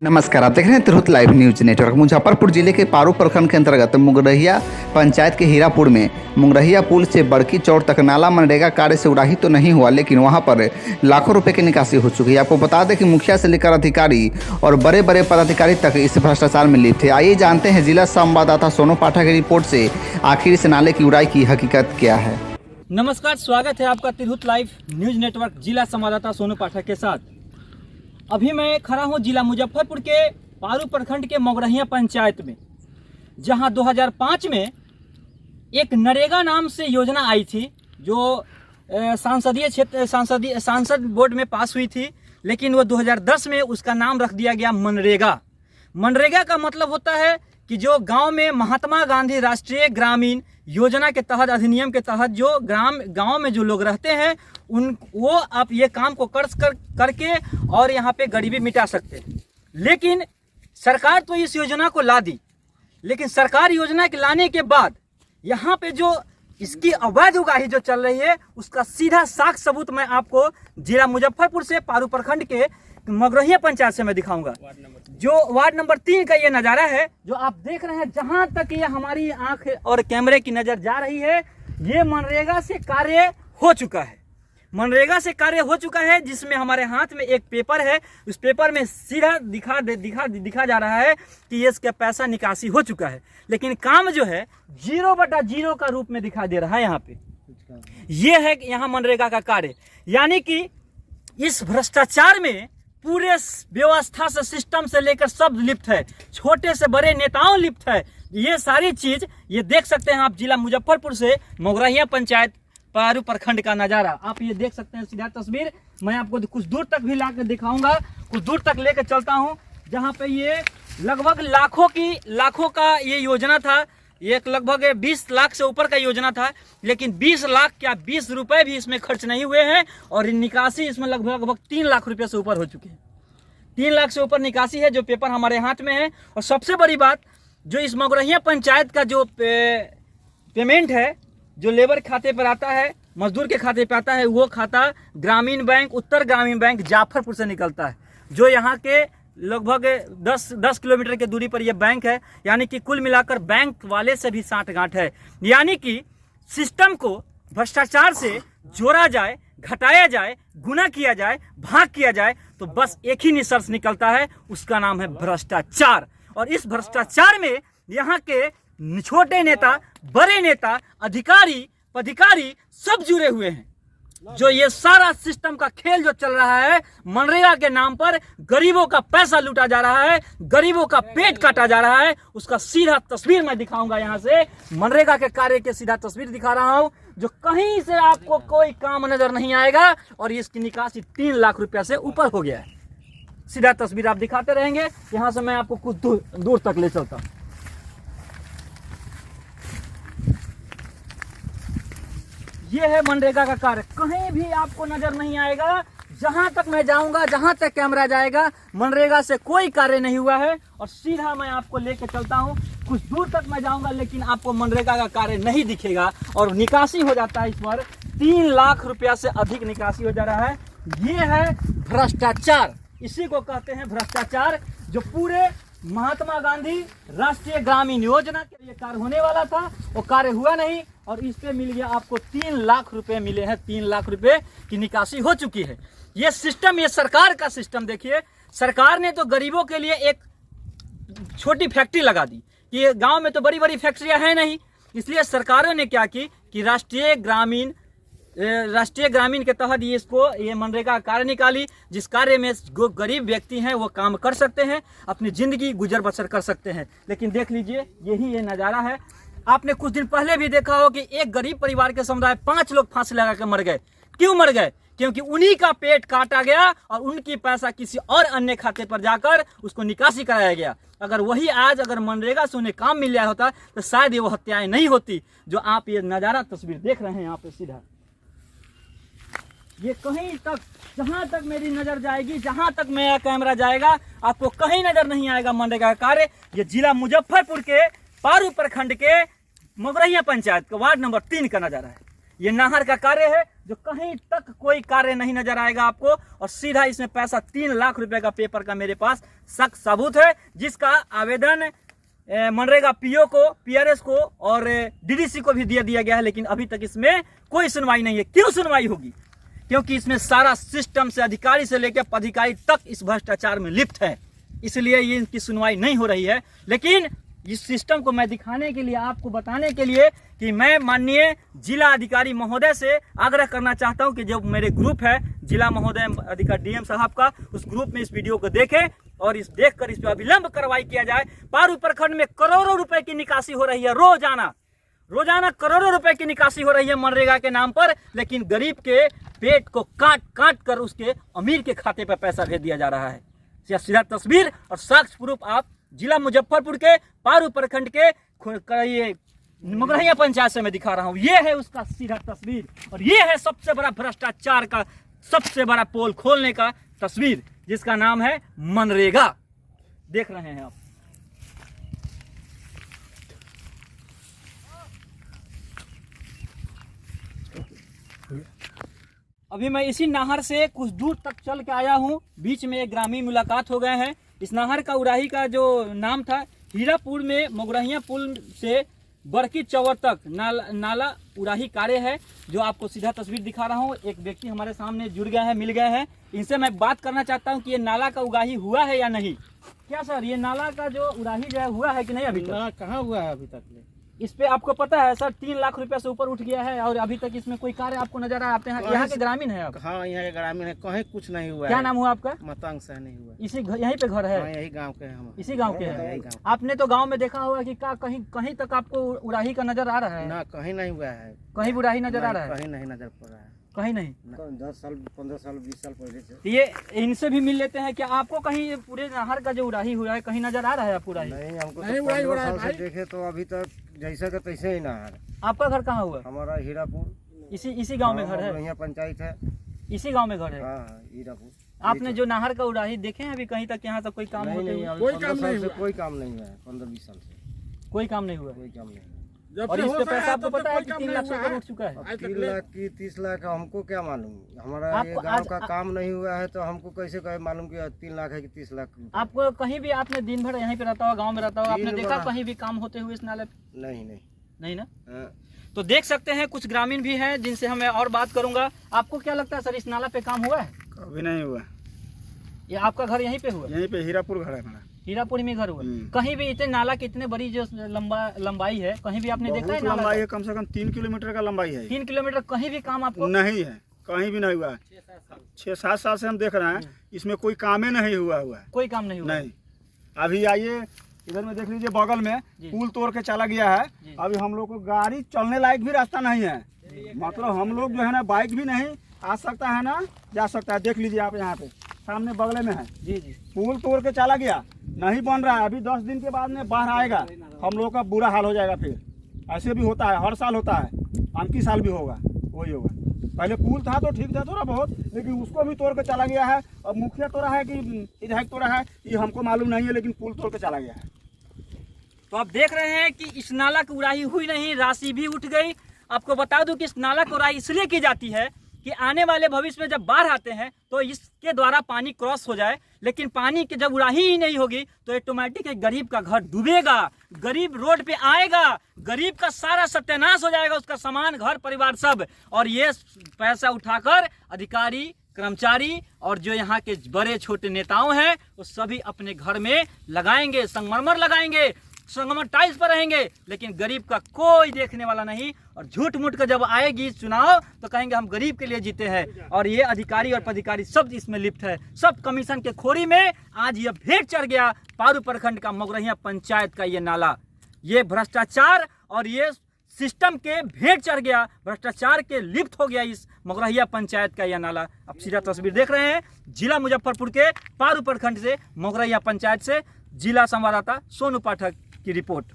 नमस्कार, आप देख रहे हैं Tirhut live news network. Muzaffarpur जिले के पारू प्रखंड के अंतर्गत मुंगरहिया पंचायत के हीरापुर में मुंगरहिया पुल से बड़की चौड़ तक नाला मनरेगा कार्य से उड़ाही तो नहीं हुआ, लेकिन वहां पर लाखों रुपए की निकासी हो चुकी है। आपको बता दें कि मुखिया से लेकर अधिकारी और बड़े बड़े पदाधिकारी तक इस भ्रष्टाचार में लिप्त थे। आइए जानते हैं जिला संवाददाता सोनू पाठक की रिपोर्ट से आखिर इस नाले की उड़ाई की हकीकत क्या है। नमस्कार, स्वागत है आपका तिरहुत लाइव न्यूज नेटवर्क जिला संवाददाता सोनू पाठक के साथ। अभी मैं खड़ा हूं जिला मुजफ्फरपुर के पारू प्रखंड के मुंगरहिया पंचायत में, जहां 2005 में एक नरेगा नाम से योजना आई थी जो सांसद बोर्ड में पास हुई थी, लेकिन वो 2010 में उसका नाम रख दिया गया मनरेगा। मनरेगा का मतलब होता है कि जो गांव में महात्मा गांधी राष्ट्रीय ग्रामीण योजना के तहत, अधिनियम के तहत जो गांव में जो लोग रहते हैं वो आप ये काम को करके और यहाँ पे गरीबी मिटा सकते हैं। लेकिन सरकार तो इस योजना को ला दी, लेकिन सरकार योजना के लाने के बाद यहाँ पे जो इसकी अवैध उगाही जो चल रही है उसका सीधा साक्ष्य सबूत मैं आपको जिला मुजफ्फरपुर से पारू प्रखंड के मुंगरहिया पंचायत से मैं दिखाऊंगा। जो वार्ड नंबर 3 का ये नज़ारा है जो आप देख रहे हैं, जहां तक ये हमारी आंख और कैमरे की नज़र जा रही है, ये मनरेगा से कार्य हो चुका है। मनरेगा से कार्य हो चुका है, जिसमें हमारे हाथ में एक पेपर है। उस पेपर में सीधा दिखा जा रहा है कि ये इसका पैसा निकासी हो चुका है, लेकिन काम जो है 0/0 का रूप में दिखाई दे रहा है। यहाँ पे ये है यहाँ मनरेगा का कार्य, यानी कि इस भ्रष्टाचार में पूरे व्यवस्था से, सिस्टम से लेकर सब लिप्त है, छोटे से बड़े नेताओं लिप्त है। ये सारी चीज ये देख सकते हैं आप जिला मुजफ्फरपुर से मुंगरहिया पंचायत पारू प्रखंड का नजारा आप ये देख सकते हैं। सीधा तस्वीर मैं आपको कुछ दूर तक भी लाकर दिखाऊंगा, कुछ दूर तक लेकर चलता हूं, जहां पे ये लगभग लाखों का ये योजना था। ये लगभग 20 लाख से ऊपर का योजना था, लेकिन 20 लाख क्या 20 रुपए भी इसमें खर्च नहीं हुए हैं और निकासी इसमें लगभग 3 लाख रुपए से ऊपर हो चुके हैं। 3 लाख से ऊपर निकासी है, जो पेपर हमारे हाथ में है। और सबसे बड़ी बात, जो इस मुंगरहिया पंचायत का जो पेमेंट है, जो लेबर खाते पर आता है, मजदूर के खाते पर आता है, वो खाता ग्रामीण बैंक, उत्तर ग्रामीण बैंक जाफरपुर से निकलता है, जो यहाँ के लगभग 10 किलोमीटर की दूरी पर यह बैंक है। यानी कि कुल मिलाकर बैंक वाले से भी साठगांठ है। यानी कि सिस्टम को भ्रष्टाचार से जोड़ा जाए, घटाया जाए, गुना किया जाए, भाग किया जाए, तो बस एक ही निष्कर्ष निकलता है, उसका नाम है भ्रष्टाचार। और इस भ्रष्टाचार में यहाँ के छोटे नेता, बड़े नेता, अधिकारी, पदाधिकारी सब जुड़े हुए हैं। जो ये सारा सिस्टम का खेल जो चल रहा है, मनरेगा के नाम पर गरीबों का पैसा लूटा जा रहा है, गरीबों का पेट काटा जा रहा है, उसका सीधा तस्वीर मैं दिखाऊंगा। यहाँ से मनरेगा के कार्य के सीधा तस्वीर दिखा रहा हूँ, जो कहीं से आपको कोई काम नजर नहीं आएगा। और इसकी निकासी 3 लाख रुपया से ऊपर हो गया है। सीधा तस्वीर आप दिखाते रहेंगे। यहाँ से मैं आपको कुछ दूर तक ले चलता हूँ। ये है मनरेगा का कार्य, कहीं भी आपको नजर नहीं आएगा। जहां तक मैं जाऊंगा, जहां तक कैमरा जाएगा, मनरेगा से कोई कार्य नहीं हुआ है। और सीधा मैं आपको लेके चलता हूं, कुछ दूर तक मैं जाऊंगा, लेकिन आपको मनरेगा का कार्य नहीं दिखेगा। और निकासी हो जाता है इस पर 3 लाख रुपया से अधिक निकासी हो जा रहा है। ये है भ्रष्टाचार, इसी को कहते हैं भ्रष्टाचार। जो पूरे महात्मा गांधी राष्ट्रीय ग्रामीण योजना के लिए कार्य होने वाला था, वो कार्य हुआ नहीं, और इस पे मिल गया आपको 3 लाख रुपए मिले हैं। 3 लाख रुपए की निकासी हो चुकी है। ये सिस्टम, ये सरकार का सिस्टम देखिए। सरकार ने तो गरीबों के लिए एक छोटी फैक्ट्री लगा दी कि गांव में तो बड़ी बड़ी फैक्ट्रियां हैं नहीं, इसलिए सरकारों ने क्या की कि राष्ट्रीय ग्रामीण के तहत ये मनरेगा कार्य निकाली, जिस कार्य में जो गरीब व्यक्ति हैं वो काम कर सकते हैं, अपनी जिंदगी गुजर बसर कर सकते हैं। लेकिन देख लीजिए, यही ये नज़ारा है। आपने कुछ दिन पहले भी देखा हो कि एक गरीब परिवार के समुदाय 5 लोग फांसी लगा के मर गए। क्यों मर गए? क्योंकि उन्हीं का पेट काटा गया और उनकी पैसा किसी और अन्य खाते पर जाकर उसको निकासी कराया गया। अगर वही आज अगर मनरेगा से उन्हें काम मिल गया होता तो शायद ये वो हत्याएं नहीं होती जो आप ये नज़ारा तस्वीर देख रहे हैं। यहाँ पे सीधा ये कहीं तक, जहां तक मेरी नजर जाएगी, जहां तक मेरा कैमरा जाएगा, आपको कहीं नजर नहीं आएगा मनरेगा का कार्य। ये जिला मुजफ्फरपुर के पारू प्रखंड के मुंगरहिया पंचायत का वार्ड नंबर 3 का नजारा है। ये नहर का कार्य है। जो कहीं तक कोई कार्य नहीं नजर आएगा आपको, और सीधा इसमें पैसा 3 लाख रुपए का पेपर का मेरे पास सख्त सबूत है, जिसका आवेदन मनरेगा पीओ को, पीआरएस को और डीडीसी को भी दिया गया है, लेकिन अभी तक इसमें कोई सुनवाई नहीं है। क्यों सुनवाई होगी? क्योंकि इसमें सारा सिस्टम से अधिकारी से लेकर पदाधिकारी तक इस भ्रष्टाचार में लिप्त है, इसलिए ये इनकी सुनवाई नहीं हो रही है। लेकिन इस सिस्टम को मैं दिखाने के लिए, आपको बताने के लिए कि मैं माननीय जिला अधिकारी महोदय से आग्रह करना चाहता हूं कि जो मेरे ग्रुप है जिला महोदय अधिकारी डीएम साहब का, उस ग्रुप में इस वीडियो को देखें और इस देखकर इस पर अविलंब कार्रवाई किया जाए। पारू प्रखंड में करोड़ों रुपए की निकासी हो रही है, रोजाना करोड़ों रुपए की निकासी हो रही है मनरेगा के नाम पर, लेकिन गरीब के पेट को काट कर उसके अमीर के खाते पर पैसा भेज दिया जा रहा है। सीधा तस्वीर और साक्ष्य प्रूफ आप जिला मुजफ्फरपुर के पारू प्रखंड के ये मुगरहिया पंचायत से मैं दिखा रहा हूँ। ये है उसका सीधा तस्वीर, और ये है सबसे बड़ा भ्रष्टाचार का सबसे बड़ा पोल खोलने का तस्वीर, जिसका नाम है मनरेगा। देख रहे हैं आप। अभी मैं इसी नहर से कुछ दूर तक चल के आया हूँ, बीच में एक ग्रामीण मुलाकात हो गए हैं। इस नहर का उड़ाही का जो नाम था, हीरापुर में मोगरहिया पुल से बड़की चौवर तक नाला उड़ाही कार्य है, जो आपको सीधा तस्वीर दिखा रहा हूँ। एक व्यक्ति हमारे सामने जुड़ गए हैं, मिल गए हैं, इनसे मैं बात करना चाहता हूँ कि ये नाला का उड़ाही हुआ है या नहीं। क्या सर, ये नाला का जो उड़ाही जो है हुआ है कि नहीं? अभी तक कहाँ हुआ है? अभी तक इस पे आपको पता है सर 3 लाख रुपए से ऊपर उठ गया है, और अभी तक इसमें कोई कार्य आपको नजर आया? आप यहाँ के ग्रामीण है आप? हाँ, यहाँ के ग्रामीण है, कहीं कुछ नहीं हुआ। क्या नाम हुआ आपका? मतंग से नहीं हुआ। यहीं पे घर है? हाँ, यही गांव के हम। इसी गांव के हैं? आपने तो गांव में देखा होगा कि कहीं तक आपको उड़ाही का नजर आ रहा है? ना, कहीं नहीं हुआ है। कहीं उड़ाही नजर आ रहा है? कहीं नहीं नजर पड़ रहा है। कहीं नहीं? 10 साल 15 साल 20 साल पहले से। ये इनसे भी मिल लेते हैं। क्या आपको कहीं पूरे नहर का जो उड़ाही हुआ है कहीं नजर आ रहा है आपको उड़ाही? नहीं, हमको तो 15 साल से देखे तो अभी तक जैसा का तैसे ही नहर। आपका घर कहाँ हुआ? हमारा हीरापुर। इसी गाँव में घर है? यहाँ पंचायत है, इसी गाँव में घर है? हाँ, हीरापुर। आपने जो नहर का उड़ाही देखे हैं अभी कहीं तक यहाँ तक कोई काम होते हुए? कोई काम नहीं हुआ। कोई काम नहीं हुआ है 15-20 साल से। कोई काम नहीं हुआ? कोई काम नहीं। और इस पे पैसा आपको पता है कि 3 लाख से ऊपर उठ चुका है? 3 लाख की 30 लाख हमको क्या मालूम? हमारा ये गांव का काम नहीं हुआ है तो हमको कैसे कहे मालूम कि 3 लाख है कि 30 लाख? आपको कहीं भी, आपने दिन भर यहीं पे रहता हुआ, गांव में रहता हुआ, आपने देखा कहीं भी काम होते हुए इस नाले पे? नहीं ना? तो देख सकते हैं कुछ ग्रामीण भी हैं जिनसे हमें और बात करूंगा। आपको क्या लगता है सर, इस नाला पे काम हुआ है? कभी नहीं हुआ। ये आपका घर यहीं पे हुआ? यहीं पे हीरापुर घर है हमारा। हीरापुर में घर हुआ? कहीं भी इतने नाला की इतने बड़ी जो लंबाई है, कहीं भी आपने देखा है? लंबाई है, कम से कम 3 किलोमीटर का लंबाई है। 3 किलोमीटर कहीं भी काम आपको नहीं है? कहीं भी नहीं हुआ है। 6-7 साल से हम देख रहे हैं, इसमें कोई काम ही नहीं हुआ है। कोई काम नहीं हुआ? नहीं। अभी आइए इधर में देख लीजिए, बगल में पुल तोड़ के चला गया है। अभी हम लोग को गाड़ी चलने लायक भी रास्ता नहीं है। मतलब हम लोग जो है ना, बाइक भी नहीं आ सकता है ना जा सकता है। देख लीजिए आप, यहाँ पे सामने बगले में है। जी। पुल तोड़ के चला गया, नहीं बन रहा है। अभी 10 दिन के बाद में बाढ़ आएगा, हम लोग का बुरा हाल हो जाएगा। फिर ऐसे भी होता है, हर साल होता है, आमकी साल भी होगा, वही होगा। पहले पुल था तो ठीक था थोड़ा बहुत, लेकिन उसको भी तोड़ के चला गया है। और मुखिया तोड़ा है कि विधायक तोड़ा है ये हमको मालूम नहीं है, लेकिन पुल तोड़ के चला गया है। तो आप देख रहे हैं कि इस नाला की उड़ाही हुई नहीं, राशि भी उठ गई। आपको बता दूं कि इस नाला की उड़ाही इसलिए की जाती है कि आने वाले भविष्य में जब बाढ़ आते हैं तो इसके द्वारा पानी क्रॉस हो जाए। लेकिन पानी की जब उड़ाही ही नहीं होगी तो ऑटोमेटिक एक गरीब का घर डूबेगा, गरीब रोड पे आएगा, गरीब का सारा सत्यानाश हो जाएगा, उसका सामान, घर परिवार सब। और ये पैसा उठाकर अधिकारी, कर्मचारी और जो यहाँ के बड़े छोटे नेताओं हैं वो सभी अपने घर में लगाएंगे, संगमरमर लगाएंगे, संगमरमर टाइल्स पर रहेंगे, लेकिन गरीब का कोई देखने वाला नहीं। और झूठ मूठ का जब आएगी चुनाव तो कहेंगे हम गरीब के लिए जीते हैं। और ये अधिकारी और पदाधिकारी सब इसमें लिप्त है, सब कमीशन के खोरी में। आज ये भेंट चढ़ गया पारू प्रखंड का मोगरहिया पंचायत का ये नाला, ये भ्रष्टाचार और ये सिस्टम के भेंट चढ़ गया, भ्रष्टाचार के लिप्त हो गया इस मोगरहिया पंचायत का यह नाला। आप सीधा तस्वीर देख रहे हैं जिला मुजफ्फरपुर के पारू प्रखंड से, मोगरहिया पंचायत से। जिला संवाददाता सोनू पाठक की रिपोर्ट।